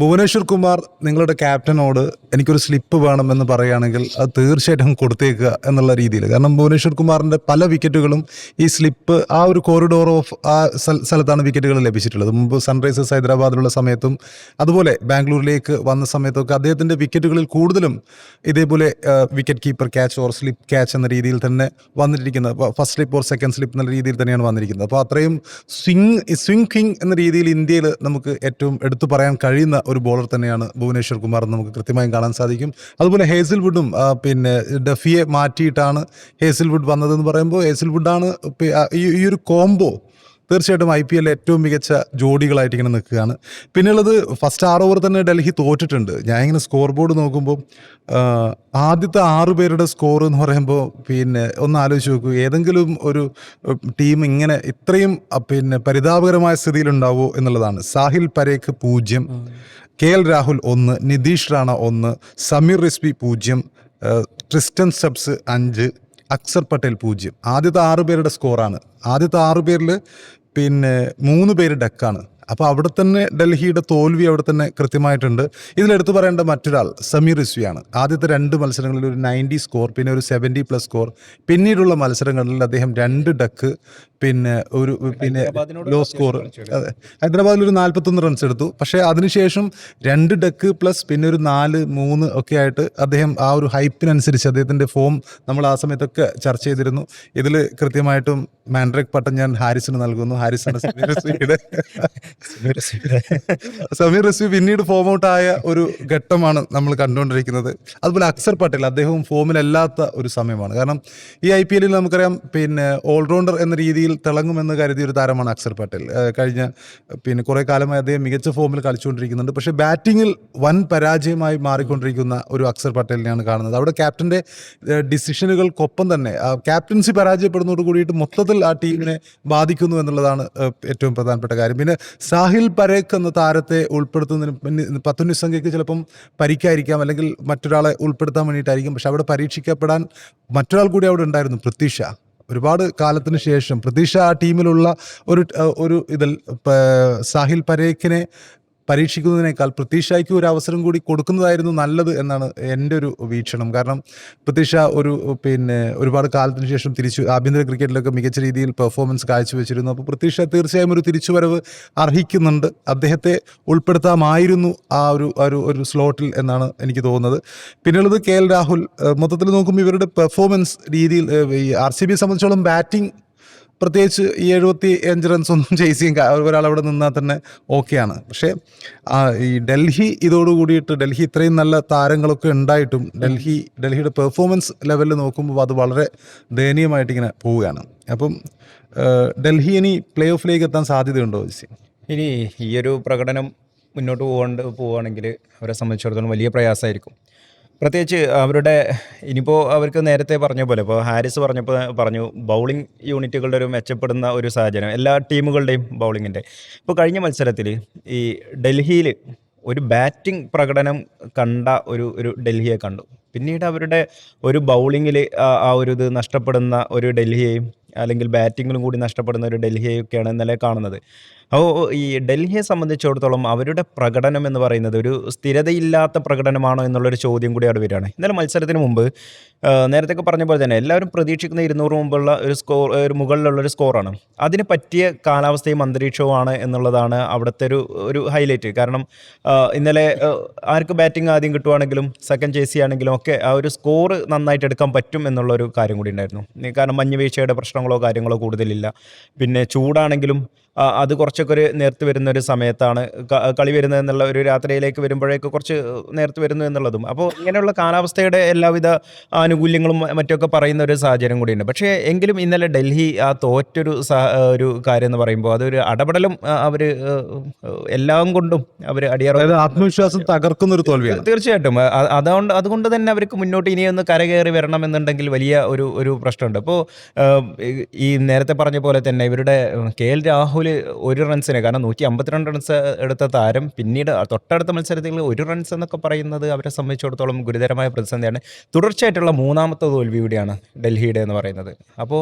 Speaker 1: ഭുവനേശ്വർ കുമാർ നിങ്ങളുടെ ക്യാപ്റ്റനോട് എനിക്കൊരു സ്ലിപ്പ് വേണമെന്ന് പറയുകയാണെങ്കിൽ അത് തീർച്ചയായിട്ടും കൊടുത്തേക്കുക എന്നുള്ള രീതിയിൽ. കാരണം ഭുവനേശ്വർ കുമാറിൻ്റെ പല വിക്കറ്റുകളും ഈ സ്ലിപ്പ് ആ ഒരു കോറിഡോർ ഓഫ് ആ സ്ഥലത്താണ് വിക്കറ്റുകൾ ലഭിച്ചിട്ടുള്ളത്. മുമ്പ് സൺറൈസേഴ്സ് ഹൈദരാബാദിലുള്ള സമയത്തും അതുപോലെ ബാംഗ്ലൂരിലേക്ക് വന്ന സമയത്തൊക്കെ അദ്ദേഹത്തിൻ്റെ വിക്കറ്റുകളിൽ കൂടുതലും ഇതേപോലെ wicket keeper catch or slip catch എന്ന രീതിയിൽ തന്നെ വന്നിരിക്കുന്നത്. First slip or second slip എന്ന രീതിയിൽ തന്നെയാണ് വന്നിരിക്കുന്നത്. അപ്പോൾ അത്രയും സ്വിംഗ് കിങ് എന്ന രീതിയിൽ ഇന്ത്യയിൽ നമുക്ക് ഏറ്റവും എടുത്തു പറയാൻ കഴിയുന്ന ഒരു ബോളർ തന്നെയാണ് ഭുവനേശ്വർ കുമാർ എന്ന് നമുക്ക് കൃത്യമായും കാണാൻ സാധിക്കും. അതുപോലെ ഹേസൽവുഡും ഡഫിയെ മാറ്റിയിട്ടാണ് ഹേസൽവുഡ് വന്നതെന്ന് പറയുമ്പോൾ ഹേസൽവുഡാണ് ഈ ഒരു കോംബോ തീർച്ചയായിട്ടും IPL ഏറ്റവും മികച്ച ജോഡികളായിട്ട് ഇങ്ങനെ നിൽക്കുകയാണ്. പിന്നെയുള്ളത് ഫസ്റ്റ് 6 ഓവർ തന്നെ ഡൽഹി തോറ്റിട്ടുണ്ട്. ഞാൻ ഇങ്ങനെ സ്കോർ ബോർഡ് നോക്കുമ്പോൾ ആദ്യത്തെ 6 പേരുടെ സ്കോർ എന്ന് പറയുമ്പോൾ ഒന്ന് ആലോചിച്ച് നോക്കൂ, ഏതെങ്കിലും ഒരു ടീം ഇങ്ങനെ ഇത്രയും പരിതാപകരമായ സ്ഥിതിയിലുണ്ടാവുമോ എന്നുള്ളതാണ്. Sahil Parekh 0, KL Rahul 1, Nitish Rana 1, Sameer Rizvi 0, Tristan Stubbs 5, Axar Patel 0. ആദ്യത്തെ 6 പേരുടെ സ്കോറാണ്. ആദ്യത്തെ 6 പേരിൽ 3 പേര് ഡക്കാണ്. അപ്പോൾ അവിടെ തന്നെ ഡൽഹിയുടെ തോൽവി അവിടെ തന്നെ കൃത്യമായിട്ടുണ്ട്. ഇതിലെടുത്ത് പറയേണ്ട മറ്റൊരാൾ സമീർ റിസ്വിയാണ്. ആദ്യത്തെ 2 മത്സരങ്ങളിൽ ഒരു 90 സ്കോർ, പിന്നെ ഒരു 70+ സ്കോർ. പിന്നീടുള്ള മത്സരങ്ങളിൽ അദ്ദേഹം 2 ഡക്ക്, ലോ സ്കോർ. അതെ, ഹൈദരാബാദിൽ ഒരു 41 റൺസ് എടുത്തു. പക്ഷേ അതിനുശേഷം 2 ഡക്ക് പ്ലസ് പിന്നെ ഒരു 4-3 ഒക്കെ ആയിട്ട് അദ്ദേഹം ആ ഒരു ഹൈപ്പിനനുസരിച്ച് അദ്ദേഹത്തിൻ്റെ ഫോം നമ്മൾ ആ സമയത്തൊക്കെ ചർച്ച ചെയ്തിരുന്നു. ഇതിൽ കൃത്യമായിട്ടും മാൻഡ്രേക്ക് പട്ടം ഞാൻ ഹാരിസിന് നൽകുന്നു. ഹാരിസാണ് സമീർ റസ്വി പിന്നീട് ഫോം ഔട്ട് ആയ ഒരു ഘട്ടമാണ് നമ്മൾ കണ്ടുകൊണ്ടിരിക്കുന്നത്. അതുപോലെ അക്സർ പട്ടേൽ അദ്ദേഹവും ഫോമിലല്ലാത്ത ഒരു സമയമാണ്. കാരണം ഈ IPL നമുക്കറിയാം ഓൾറൗണ്ടർ എന്ന രീതിയിൽ തിളങ്ങുമെന്ന് കരുതിയ ഒരു താരമാണ് അക്സർ പട്ടേൽ. കഴിഞ്ഞ കുറേ കാലമായി അദ്ദേഹം മികച്ച ഫോമിൽ കളിച്ചുകൊണ്ടിരിക്കുന്നുണ്ട്. പക്ഷേ ബാറ്റിങ്ങിൽ വൻ പരാജയമായി മാറിക്കൊണ്ടിരിക്കുന്ന ഒരു അക്സർ പട്ടേലിനെയാണ് കാണുന്നത്. അവിടെ ക്യാപ്റ്റൻ്റെ ഡിസിഷനുകൾക്കൊപ്പം തന്നെ ക്യാപ്റ്റൻസി പരാജയപ്പെടുന്നതോട് കൂടിയിട്ട് മൊത്തത്തിൽ ആ ടീമിനെ ബാധിക്കുന്നു എന്നുള്ളതാണ് ഏറ്റവും പ്രധാനപ്പെട്ട കാര്യം. പിന്നെ സാഹിൽ പരേഖ് എന്ന താരത്തെ ഉൾപ്പെടുത്തുന്നതിന് പത്തുന്നി സംഖ്യയ്ക്ക് ചിലപ്പം പരിക്കായിരിക്കാം, അല്ലെങ്കിൽ മറ്റൊരാളെ ഉൾപ്പെടുത്താൻ വേണ്ടിയിട്ടായിരിക്കും. പക്ഷെ അവിടെ പരീക്ഷിക്കപ്പെടാൻ മറ്റൊരാൾ കൂടി അവിടെ ഉണ്ടായിരുന്നു, പൃഥ്വി ഷാ. ഒരുപാട് കാലത്തിന് ശേഷം പൃഥ്വി ഷാ ആ ടീമിലുള്ള ഒരു ഇതിൽ സാഹിൽ പരേഖിനെ പരീക്ഷിക്കുന്നതിനേക്കാൾ പൃഥ്വി ഷായ്ക്ക് ഒരു അവസരം കൂടി കൊടുക്കുന്നതായിരുന്നു നല്ലത് എന്നാണ് എൻ്റെ ഒരു വീക്ഷണം. കാരണം പൃഥ്വി ഷാ ഒരുപാട് കാലത്തിന് ശേഷം ആഭ്യന്തര ക്രിക്കറ്റിലൊക്കെ മികച്ച രീതിയിൽ പെർഫോമൻസ് കാഴ്ചവെച്ചിരുന്നു. അപ്പോൾ പൃഥ്വി ഷാ തീർച്ചയായും ഒരു തിരിച്ചുവരവ് അർഹിക്കുന്നുണ്ട്. അദ്ദേഹത്തെ ഉൾപ്പെടുത്താമായിരുന്നു ആ ഒരു സ്ലോട്ടിൽ എന്നാണ് എനിക്ക് തോന്നുന്നത്. പിന്നെയുള്ളത് KL രാഹുൽ. മൊത്തത്തിൽ നോക്കുമ്പോൾ ഇവരുടെ പെർഫോമൻസ് രീതിയിൽ ഈ RCB സംബന്ധിച്ചോളം ബാറ്റിംഗ് പ്രത്യേകിച്ച് ഈ 75 റൺസ് ഒന്നും ചേസ് ചെയ്യാൻ ഒരാളവിടെ നിന്നാൽ തന്നെ ഓക്കെയാണ്. പക്ഷേ ഈ ഡൽഹി ഇതോടുകൂടിയിട്ട് ഡൽഹി ഇത്രയും നല്ല താരങ്ങളൊക്കെ ഉണ്ടായിട്ടും ഡൽഹിയുടെ പെർഫോമൻസ് ലെവലിൽ നോക്കുമ്പോൾ അത് വളരെ ദയനീയമായിട്ട് ഇങ്ങനെ പോവുകയാണ്. അപ്പം ഡൽഹി ഇനി പ്ലേ ഓഫിലേക്ക് എത്താൻ സാധ്യതയുണ്ടോ?
Speaker 2: ഇനി ഈ ഒരു പ്രകടനം മുന്നോട്ട് പോവുകയാണെങ്കിൽ അവരെ സംബന്ധിച്ചിടത്തോളം വലിയ പ്രയാസമായിരിക്കും. പ്രത്യേകിച്ച് ഇനിയിപ്പോൾ അവർക്ക് നേരത്തെ പറഞ്ഞ പോലെ ഇപ്പോൾ ഹാരിസ് പറഞ്ഞു ബൗളിംഗ് യൂണിറ്റുകളുടെ ഒരു മെച്ചപ്പെടുന്ന ഒരു സാഹചര്യം എല്ലാ ടീമുകളുടെയും ബൗളിങ്ങിൻ്റെ. ഇപ്പോൾ കഴിഞ്ഞ മത്സരത്തിൽ ഈ ഡൽഹിയിൽ ഒരു ബാറ്റിംഗ് പ്രകടനം കണ്ട ഒരു ഡൽഹിയെ കണ്ടു. പിന്നീട് അവരുടെ ഒരു ബൗളിങ്ങിൽ ആ ഒരു ഇത് നഷ്ടപ്പെടുന്ന ഒരു ഡൽഹിയെയും അല്ലെങ്കിൽ ബാറ്റിങ്ങിലും കൂടി നഷ്ടപ്പെടുന്ന ഒരു ഡൽഹിയൊക്കെയാണ് ഇന്നലെ കാണുന്നത്. അപ്പോൾ ഈ ഡൽഹിയെ സംബന്ധിച്ചിടത്തോളം അവരുടെ പ്രകടനം എന്ന് പറയുന്നത് ഒരു സ്ഥിരതയില്ലാത്ത പ്രകടനമാണോ എന്നുള്ളൊരു ചോദ്യം കൂടി അവിടെ വരികയാണ്. ഇന്നലെ മത്സരത്തിന് മുമ്പ് നേരത്തെ പറഞ്ഞ പോലെ തന്നെ എല്ലാവരും പ്രതീക്ഷിക്കുന്ന 200 മുമ്പുള്ള ഒരു മുകളിലുള്ളൊരു സ്കോറാണ്. അതിന് പറ്റിയ കാലാവസ്ഥയും അന്തരീക്ഷവുമാണ് എന്നുള്ളതാണ് അവിടുത്തെ ഒരു ഹൈലൈറ്റ്. കാരണം ഇന്നലെ ആർക്ക് ബാറ്റിംഗ് ആദ്യം കിട്ടുവാണെങ്കിലും സെക്കൻഡ് ചേസ് ചെയ്യുകയാണെങ്കിലും ഒക്കെ ആ ഒരു സ്കോർ നന്നായിട്ട് എടുക്കാൻ പറ്റും എന്നുള്ളൊരു കാര്യം കൂടി ഉണ്ടായിരുന്നു. കാരണം മഞ്ഞ് വീഴ്ചയുടെ പ്രശ്നങ്ങളോ കാര്യങ്ങളോ കൂടുതലില്ല. പിന്നെ ചൂടാണെങ്കിലും അത് കുറച്ചൊക്കെ ഒരു നേർത്ത് വരുന്ന ഒരു സമയത്താണ് കളി വരുന്നത് എന്നുള്ള ഒരു രാത്രിയിലേക്ക് വരുമ്പോഴേക്ക് കുറച്ച് നേർത്ത് വരുന്നു എന്നുള്ളതും. അപ്പോൾ ഇങ്ങനെയുള്ള കാലാവസ്ഥയുടെ എല്ലാവിധ ആനുകൂല്യങ്ങളും മറ്റൊക്കെ പറയുന്ന ഒരു സാഹചര്യം കൂടിയുണ്ട്. പക്ഷേ എങ്കിലും ഇന്നലെ ഡൽഹി ആ തോറ്റൊരു ഒരു കാര്യം എന്ന് പറയുമ്പോൾ അതൊരു അടപടലും അവർ എല്ലാം കൊണ്ടും അവർ
Speaker 1: അതായത് ആത്മവിശ്വാസം തകർക്കുന്ന ഒരു തോൽവിയാണ്.
Speaker 2: തീർച്ചയായിട്ടും അതുകൊണ്ട് തന്നെ അവർക്ക് മുന്നോട്ട് ഇനിയൊന്ന് കരകയറി വരണമെന്നുണ്ടെങ്കിൽ വലിയ ഒരു പ്രശ്നമുണ്ട്. അപ്പോൾ ഈ നേരത്തെ പറഞ്ഞ പോലെ തന്നെ ഇവരുടെ KL രാഹുൽ 1 റൺസിന്, കാരണം 152 റൺസ് എടുത്ത താരം പിന്നീട് തൊട്ടടുത്ത മത്സരത്തിൽ 1 റൺസ് എന്നൊക്കെ പറയുന്നത് അവരെ സംബന്ധിച്ചിടത്തോളം ഗുരുതരമായ പ്രതിസന്ധിയാണ്. തുടർച്ചയായിട്ടുള്ള 3ാമത്തെ തോൽവി കൂടിയാണ് ഡൽഹിയുടെ എന്ന് പറയുന്നത്. അപ്പോൾ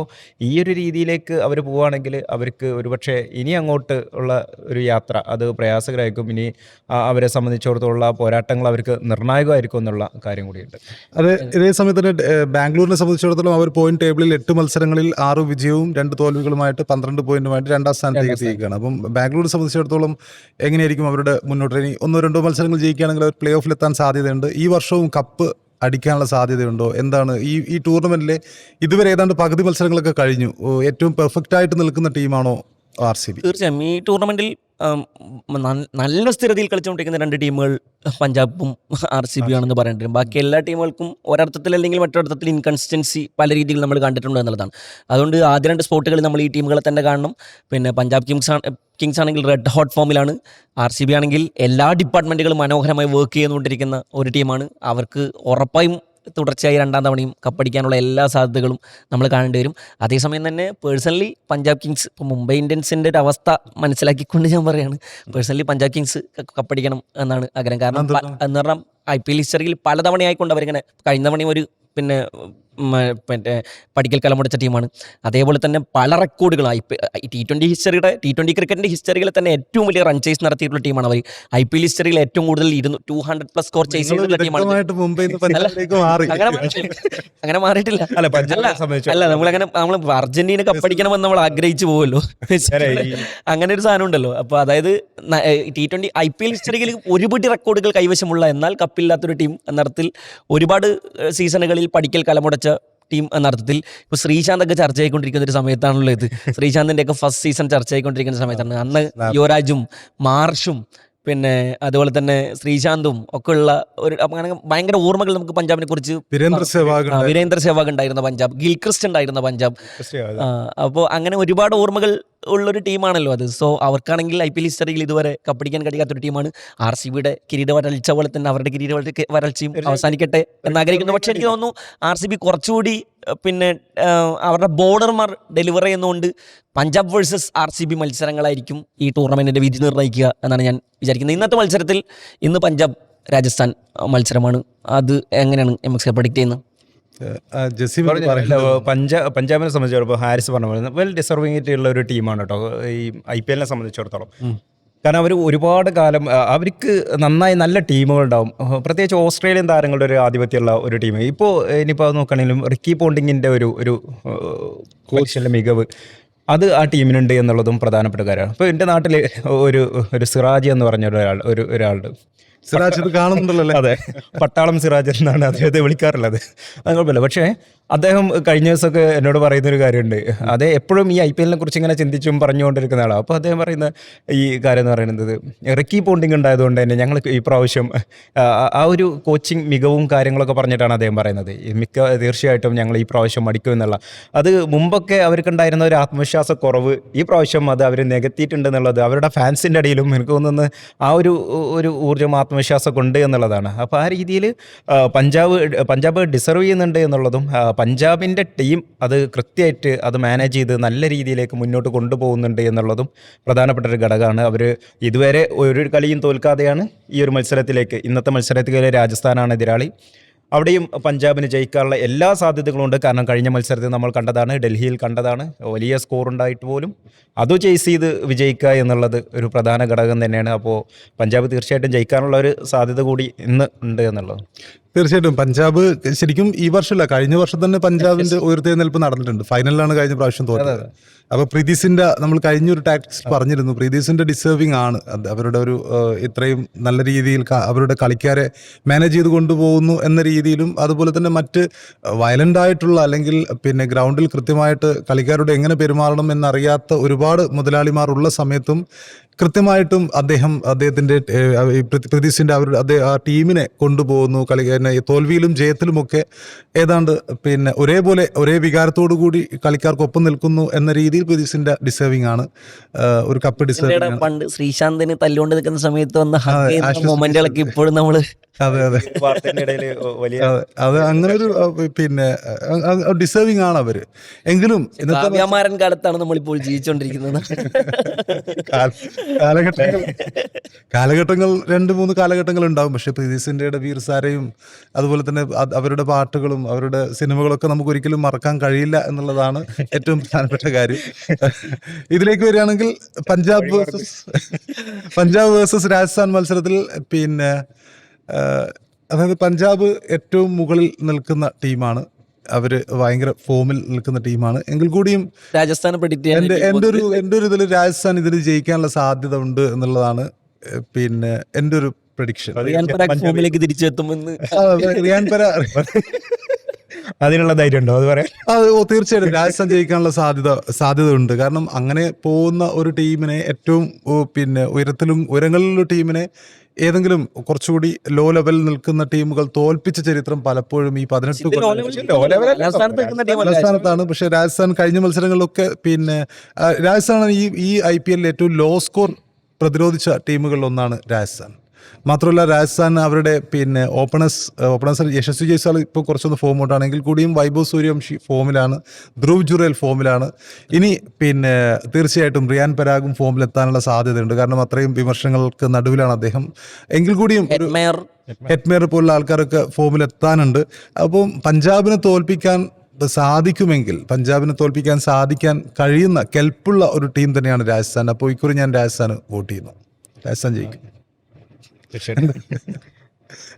Speaker 2: ഈ ഒരു രീതിയിലേക്ക് അവർ പോവുകയാണെങ്കിൽ അവർക്ക് ഒരുപക്ഷെ ഇനി അങ്ങോട്ട് ഉള്ള ഒരു യാത്ര അത് പ്രയാസകരമായിരിക്കും. ഇനി അവരെ സംബന്ധിച്ചിടത്തോളം പോരാട്ടങ്ങൾ അവർക്ക് നിർണായകമായിരിക്കും എന്നുള്ള കാര്യം കൂടിയുണ്ട്.
Speaker 1: അത് ഇതേ സമയത്ത് തന്നെ ബാംഗ്ലൂരിനെ സംബന്ധിച്ചിടത്തോളം അവർ പോയിന്റ് ടേബിളിൽ 8 മത്സരങ്ങളിൽ 6 വിജയവും 2 തോൽവികളുമായിട്ട് 12 പോയിന്റുമായിട്ട് 2ാം സ്ഥാനത്തേക്ക് എത്തിയിരിക്കുകയാണ്. അപ്പം ബാംഗ്ലൂരിനെ സംബന്ധിച്ചിടത്തോളം എങ്ങനെയായിരിക്കും അവരുടെ മുന്നോട്ട്? ഇനി 1-2 മത്സരങ്ങൾ ജയിക്കുകയാണെങ്കിൽ അവർ പ്ലേ ഓഫിൽ എത്താൻ സാധ്യതയുണ്ട്. ഈ വർഷവും കപ്പ് അടിക്കാനുള്ള സാധ്യതയുണ്ടോ? എന്താണ് ഈ ടൂർണമെന്റിലെ ഇതുവരെ ഏതാണ്ട് പകുതി മത്സരങ്ങളൊക്കെ കഴിഞ്ഞു. ഏറ്റവും പെർഫെക്റ്റ് ആയിട്ട് നിൽക്കുന്ന ടീമാണോ RCB?
Speaker 3: തീർച്ചയായും ഈ ടൂർണമെന്റിൽ നല്ല സ്ഥിരതയിൽ കളിച്ചുകൊണ്ടിരിക്കുന്ന 2 ടീമുകൾ പഞ്ചാബും RCB ആണെന്ന് പറയേണ്ടി വരും. ബാക്കി എല്ലാ ടീമുകൾക്കും ഒരർത്ഥത്തിൽ അല്ലെങ്കിൽ മറ്റൊരർത്ഥത്തിൽ ഇൻകൺസിസ്റ്റൻസി പല രീതിയിൽ നമ്മൾ കണ്ടിട്ടുണ്ട് എന്നുള്ളതാണ്. അതുകൊണ്ട് ആദ്യ 2 സ്പോട്ടുകളിൽ നമ്മൾ ഈ ടീമുകളെ തന്നെ കാണണം. പിന്നെ പഞ്ചാബ് കിങ്സ് ആണെങ്കിൽ റെഡ് ഹോട്ട് ഫോമിലാണ്. RCB ആണെങ്കിൽ എല്ലാ ഡിപ്പാർട്ട്മെൻറ്റുകളും മനോഹരമായി വർക്ക് ചെയ്തുകൊണ്ടിരിക്കുന്ന ഒരു ടീമാണ്. അവർക്ക് ഉറപ്പായും തുടർച്ചയായി 2ാം തവണയും കപ്പടിക്കാനുള്ള എല്ലാ സാധ്യതകളും നമ്മൾ കാണേണ്ടി വരും. അതേസമയം തന്നെ പേഴ്സണലി പഞ്ചാബ് കിങ്സ്, ഇപ്പോൾ മുംബൈ ഇന്ത്യൻസിൻ്റെ ഒരു അവസ്ഥ മനസ്സിലാക്കിക്കൊണ്ട് ഞാൻ പറയുകയാണ്, പേഴ്സണലി പഞ്ചാബ് കിങ്സ് കപ്പടിക്കണം എന്നാണ് ആഗ്രഹം. കാരണം എന്ന് പറഞ്ഞാൽ IPL ഹിസ്റ്ററിയിൽ പലതവണയായിക്കൊണ്ട് അവരിങ്ങനെ, കഴിഞ്ഞ തവണയും ഒരു മറ്റേ പഠിക്കൽ കലമുടച്ച ടീമാണ്. അതേപോലെ തന്നെ പല റെക്കോർഡുകൾ T20 ക്രിക്കറ്റിൻ്റെ ഹിസ്റ്ററിയിൽ തന്നെ ഏറ്റവും വലിയ റൺ ചേസ് നടത്തിയിട്ടുള്ള ടീമാണ് അവർ. IPL ഹിസ്റ്ററിയിൽ ഏറ്റവും കൂടുതൽ 200+ സ്കോർ ചേസ് ചെയ്തിട്ടുള്ള ടീമാണ്. അങ്ങനെ മാറിയിട്ടില്ല. അല്ല, നമ്മൾ അർജന്റീന കപ്പടിക്കണമെന്ന് നമ്മൾ ആഗ്രഹിച്ചു പോകുമല്ലോ, അങ്ങനെ ഒരു സാധനം ഉണ്ടല്ലോ. അപ്പോൾ അതായത് T20 IPL ഹിസ്റ്ററിയിൽ ഒരുപാട് റെക്കോർഡുകൾ കൈവശമുള്ള എന്നാൽ കപ്പില്ലാത്തൊരു ടീം എന്നർത്ഥത്തിൽ ഒരുപാട് സീസണുകളിൽ പഠിക്കൽ കലമുടച്ച ടീം എന്നർത്ഥത്തിൽ ഇപ്പോൾ ശ്രീശാന്തൊക്കെ ചർച്ച ചെയ്തുകൊണ്ടിരിക്കുന്ന ഒരു സമയത്താണല്ലോ ഇത്. ശ്രീശാന്തിൻ്റെയൊക്കെ ഫസ്റ്റ് സീസൺ ചർച്ച ചെയ്തുകൊണ്ടിരിക്കുന്ന സമയത്താണ്. അന്ന് യുവരാജും മാർഷും പിന്നെ അതുപോലെ തന്നെ ശ്രീശാന്തും ഒക്കെ ഉള്ള ഒരു അങ്ങനെ ഭയങ്കര ഓർമ്മകൾ നമുക്ക് പഞ്ചാബിനെ കുറിച്ച്. വീരേന്ദ്ര സെവാഗ് ഉണ്ടായിരുന്ന പഞ്ചാബ്, ഗിൽക്രിസ്റ്റ് ഉണ്ടായിരുന്ന പഞ്ചാബ്. അപ്പോൾ അങ്ങനെ ഒരുപാട് ഓർമ്മകൾ ഉള്ളൊരു ടീമാണല്ലോ അത്. സോ അവർക്കാണെങ്കിൽ IPL ഹിസ്റ്ററിയിൽ ഇതുവരെ കപ്പടിക്കാൻ കഴിയാത്തൊരു ടീമാണ്. RCBയുടെ കിരീട വരൾച്ച പോലെ തന്നെ അവരുടെ കിരീട വരൾച്ചയും അവസാനിക്കട്ടെ എന്നാഗ്രഹിക്കുന്നു. പക്ഷേ എനിക്ക് തോന്നുന്നു RCB കുറച്ചുകൂടി പിന്നെ അവരുടെ ബോർഡർമാർ ഡെലിവർ ചെയ്യുന്നതുകൊണ്ട് പഞ്ചാബ് വേഴ്സസ് RCB മത്സരങ്ങളായിരിക്കും ഈ ടൂർണമെൻറ്റിൻ്റെ വിധി നിർണ്ണയിക്കുക എന്നാണ് ഞാൻ വിചാരിക്കുന്നത്. ഇന്നത്തെ മത്സരത്തിൽ ഇന്ന് പഞ്ചാബ് രാജസ്ഥാൻ മത്സരമാണ്. അത് എങ്ങനെയാണ് MX പ്രഡിക്റ്റ് ചെയ്യുന്നത്?
Speaker 2: പഞ്ചാബിനെ സംബന്ധിച്ചിടത്തോളം ഹാരിസ് പറഞ്ഞ പോലെ വെൽ ഡിസർവിംഗ് ആയിട്ടുള്ള ഒരു ടീമാണ് കേട്ടോ ഈ IPL സംബന്ധിച്ചിടത്തോളം. കാരണം അവർ ഒരുപാട് കാലം അവർക്ക് നന്നായി നല്ല ടീമുകളുണ്ടാവും. പ്രത്യേകിച്ച് ഓസ്ട്രേലിയൻ താരങ്ങളുടെ ഒരു ആധിപത്യമുള്ള ഒരു ടീം. ഇപ്പോൾ ഇനിയിപ്പോൾ നോക്കുകയാണെങ്കിലും റിക്കി പോണ്ടിങ്ങിൻ്റെ ഒരു കോച്ചിൻ്റെ മികവ് അത് ആ ടീമിനുണ്ട് എന്നുള്ളതും പ്രധാനപ്പെട്ട കാര്യമാണ്. ഇപ്പോൾ എൻ്റെ നാട്ടിൽ ഒരു സിറാജ് എന്ന് പറഞ്ഞ ഒരാളുണ്ട്.
Speaker 1: സിറാജ് കാണുന്നുണ്ടല്ലോ.
Speaker 2: അതെ, പട്ടാളം സിറാജ് എന്നാണ് അദ്ദേഹത്തെ വിളിക്കാറുള്ളത്. അത് കുഴപ്പമില്ല. പക്ഷേ അദ്ദേഹം കഴിഞ്ഞ ദിവസമൊക്കെ എന്നോട് പറയുന്നൊരു കാര്യമുണ്ട്. അത് എപ്പോഴും ഈ IPL കുറിച്ച് ഇങ്ങനെ ചിന്തിച്ചും പറഞ്ഞുകൊണ്ടിരിക്കുന്ന ആളാണ്. അപ്പോൾ അദ്ദേഹം പറയുന്ന ഈ കാര്യം എന്ന് പറയുന്നത് റിക്കി പോണ്ടിങ് ഉണ്ടായതുകൊണ്ട് തന്നെ ഞങ്ങൾ ഈ പ്രാവശ്യം ആ ഒരു കോച്ചിങ് മികവും കാര്യങ്ങളൊക്കെ പറഞ്ഞിട്ടാണ് അദ്ദേഹം പറയുന്നത്. തീർച്ചയായിട്ടും ഞങ്ങൾ ഈ പ്രാവശ്യം അടിക്കും എന്നുള്ള. അത് മുമ്പൊക്കെ അവർക്കുണ്ടായിരുന്ന ഒരു ആത്മവിശ്വാസക്കുറവ് ഈ പ്രാവശ്യം അത് അവർ നികത്തിയിട്ടുണ്ടെന്നുള്ളത് അവരുടെ ഫാൻസിൻ്റെ ഇടയിലും എനിക്ക് തോന്നുന്നു ആ ഒരു ഊർജ്ജം ആത്മവിശ്വാസമൊക്കെ ഉണ്ട് എന്നുള്ളതാണ്. അപ്പോൾ ആ രീതിയിൽ പഞ്ചാബ് ഡിസർവ് ചെയ്യുന്നുണ്ട് എന്നുള്ളതും പഞ്ചാബിൻ്റെ ടീം അത് കൃത്യമായിട്ട് അത് മാനേജ് ചെയ്ത് നല്ല രീതിയിലേക്ക് മുന്നോട്ട് കൊണ്ടുപോകുന്നുണ്ട് എന്നുള്ളതും പ്രധാനപ്പെട്ട ഒരു ഘടകമാണ്. അവർ ഇതുവരെ ഒരു കളിയും തോൽക്കാതെയാണ് ഈ ഒരു മത്സരത്തിലേക്ക്, ഇന്നത്തെ മത്സരത്തിൽ രാജസ്ഥാനാണ് എതിരാളി. അവിടെയും പഞ്ചാബിന് ജയിക്കാനുള്ള എല്ലാ സാധ്യതകളും ഉണ്ട്. കാരണം കഴിഞ്ഞ മത്സരത്തിൽ നമ്മൾ കണ്ടതാണ്, ഡൽഹിയിൽ കണ്ടതാണ്, വലിയ സ്കോർ ഉണ്ടായിട്ട് പോലും അത് ചേസ് ചെയ്ത് വിജയിക്കുക എന്നുള്ളത് ഒരു പ്രധാന ഘടകം തന്നെയാണ്. അപ്പോൾ പഞ്ചാബ് തീർച്ചയായിട്ടും ജയിക്കാനുള്ള ഒരു സാധ്യത കൂടി ഇന്ന് ഉണ്ട് എന്നുള്ളത്.
Speaker 1: തീർച്ചയായിട്ടും പഞ്ചാബ് ശരിക്കും ഈ വർഷമല്ല, കഴിഞ്ഞ വർഷം തന്നെ പഞ്ചാബിന്റെ ഉയർത്തെഴുന്നേൽപ്പ് നടന്നിട്ടുണ്ട്. ഫൈനലിലാണ് കഴിഞ്ഞ പ്രാവശ്യം തോറ്റത്. അപ്പൊ പ്രീതിസിന്റെ നമ്മൾ കഴിഞ്ഞൊരു ടാക്ടിക്സ് പറഞ്ഞിരുന്നു, പ്രീതിസിന്റെ ഡിസേർവിംഗ് ആണ് അവരുടെ ഒരു ഇത്രയും നല്ല രീതിയിൽ അവരുടെ കളിക്കാരെ മാനേജ് ചെയ്ത് കൊണ്ടുപോകുന്നു എന്ന രീതിയിലും, അതുപോലെ തന്നെ മറ്റ് വയലന്റ് ആയിട്ടുള്ള അല്ലെങ്കിൽ പിന്നെ ഗ്രൗണ്ടിൽ കൃത്യമായിട്ട് കളിക്കാരോട് എങ്ങനെ പെരുമാറണം എന്നറിയാത്ത ഒരുപാട് മുതലാളിമാർ ഉള്ള സമയത്തും കൃത്യമായിട്ടും അദ്ദേഹത്തിന്റെ പ്രതീഷിന്റെ ആ ടീമിനെ കൊണ്ടുപോകുന്നു. തോൽവിയിലും ജയത്തിലുമൊക്കെ ഏതാണ്ട് പിന്നെ ഒരേ വികാരത്തോടു കൂടി കളിക്കാർക്കൊപ്പം നിൽക്കുന്നു എന്ന രീതിയിൽ പ്രതീഷിന്റെ ഡിസേർവിംഗ് ആണ്. ഒരു കപ്പ് ഡിസേർവിംഗ്.
Speaker 3: പണ്ട് ശ്രീശാന്തിന് തല്ലുകൊണ്ട് നിൽക്കുന്ന സമയത്ത് വന്ന മൊമെന്റുകളൊക്കെ ഇപ്പോഴും നമ്മള്
Speaker 1: അതെ അത് അങ്ങനെ ഒരു പിന്നെ ഡിസേർവിംഗ് ആണ് അവര്. എങ്കിലും
Speaker 3: കാവ്യമാരൻ കാലത്താണ് നമ്മളിപ്പോൾ ജീവിച്ചുകൊണ്ടിരിക്കുന്നത്.
Speaker 1: കാലഘട്ടങ്ങൾ 2-3 കാലഘട്ടങ്ങൾ ഉണ്ടാവും. പക്ഷെ പ്രീതിസിന്റെ വീർസാരയും അതുപോലെ തന്നെ അവരുടെ പാട്ടുകളും അവരുടെ സിനിമകളൊക്കെ നമുക്ക് ഒരിക്കലും മറക്കാൻ കഴിയില്ല എന്നുള്ളതാണ് ഏറ്റവും പ്രധാനപ്പെട്ട കാര്യം. ഇതിലേക്ക് വരികയാണെങ്കിൽ പഞ്ചാബ് വേഴ്സസ് രാജസ്ഥാൻ മത്സരത്തിൽ പിന്നെ അതായത് പഞ്ചാബ് ഏറ്റവും മുകളിൽ നിൽക്കുന്ന ടീമാണ്. അവര് ഭയങ്കര ഫോമിൽ നിൽക്കുന്ന ടീമാണ്. എങ്കിൽ കൂടിയും
Speaker 3: രാജസ്ഥാൻ
Speaker 1: എൻ്റെ ഒരു ഇതിൽ രാജസ്ഥാൻ ഇതിൽ ജയിക്കാനുള്ള സാധ്യത ഉണ്ട് എന്നുള്ളതാണ് പിന്നെ എൻ്റെ ഒരു പ്രഡിക്ഷൻ.
Speaker 3: ഫോമിലേക്ക് തിരിച്ചെത്തുമെന്ന്
Speaker 1: റിയാൻ പരാ
Speaker 2: അതിനുള്ള ധൈര്യം ഉണ്ടോ അത് പറയാം?
Speaker 1: തീർച്ചയായിട്ടും രാജസ്ഥാൻ ജയിക്കാനുള്ള സാധ്യത ഉണ്ട്. കാരണം അങ്ങനെ പോകുന്ന ഒരു ടീമിനെ ഏറ്റവും പിന്നെ ഉയരങ്ങളിലുള്ള ടീമിനെ ഏതെങ്കിലും കുറച്ചുകൂടി ലോ ലെവലിൽ നിൽക്കുന്ന ടീമുകൾ തോൽപ്പിച്ച ചരിത്രം പലപ്പോഴും ഈ 18 രാജസ്ഥാനത്താണ്. പക്ഷെ രാജസ്ഥാൻ കഴിഞ്ഞ മത്സരങ്ങളിലൊക്കെ പിന്നെ രാജസ്ഥാനാണ് ഈ IPL ഏറ്റവും ലോ സ്കോർ പ്രതിരോധിച്ച ടീമുകളിൽ ഒന്നാണ് രാജസ്ഥാൻ. മാത്രമല്ല രാജസ്ഥാൻ അവരുടെ പിന്നെ ഓപ്പണേഴ്സ് യശസ്വി ജയ്സ്വാൾ ഇപ്പോൾ കുറച്ചൊന്ന് ഫോം ഔട്ടാണെങ്കിൽ കൂടിയും വൈഭവ് സൂര്യവംശി ഫോമിലാണ്, ധ്രുവ് ജുറേൽ ഫോമിലാണ്. ഇനി പിന്നെ തീർച്ചയായിട്ടും റിയാൻ പരാഗും ഫോമിലെത്താനുള്ള സാധ്യതയുണ്ട്. കാരണം അത്രയും വിമർശനങ്ങൾക്ക് നടുവിലാണ് അദ്ദേഹം. എങ്കിൽ കൂടിയും ഹെറ്റ്മേർ പോലുള്ള ആൾക്കാരൊക്കെ ഫോമിലെത്താനുണ്ട്. അപ്പം പഞ്ചാബിനെ തോൽപ്പിക്കാൻ സാധിക്കാൻ കഴിയുന്ന കെൽപ്പുള്ള ഒരു ടീം തന്നെയാണ് രാജസ്ഥാൻ. അപ്പോൾ ഇക്കുറി ഞാൻ രാജസ്ഥാൻ വോട്ട് ചെയ്യുന്നു. രാജസ്ഥാൻ ജയിക്കും.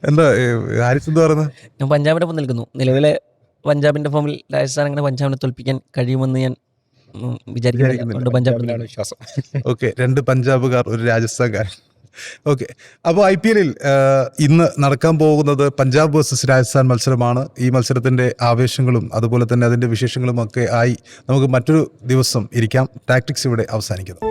Speaker 1: എന്താ ഹാരിസ് എന്താ പറയുന്നത്?
Speaker 3: ഞാൻ പഞ്ചാബിന്റെ ഒപ്പം നിൽക്കുന്നു. നിലവിലെ പഞ്ചാബിന്റെ ഫോമിൽ രാജസ്ഥാൻ അങ്ങനെ പഞ്ചാബിനെ തോൽപ്പിക്കാൻ കഴിയുമെന്ന് ഞാൻ വിചാരിക്കുന്നില്ല.
Speaker 2: വിശ്വാസം.
Speaker 1: ഓക്കെ, 2 പഞ്ചാബുകാർ, ഒരു രാജസ്ഥാൻകാരൻ. ഓക്കെ, അപ്പോൾ IPL ഇന്ന് നടക്കാൻ പോകുന്നത് പഞ്ചാബ് വേഴ്സസ് രാജസ്ഥാൻ മത്സരമാണ്. ഈ മത്സരത്തിന്റെ ആവേശങ്ങളും അതുപോലെ തന്നെ അതിന്റെ വിശേഷങ്ങളും ഒക്കെ ആയി നമുക്ക് മറ്റൊരു ദിവസം ഇരിക്കാം. ടാക്ടിക്സ് ഇവിടെ അവസാനിക്കുന്നു.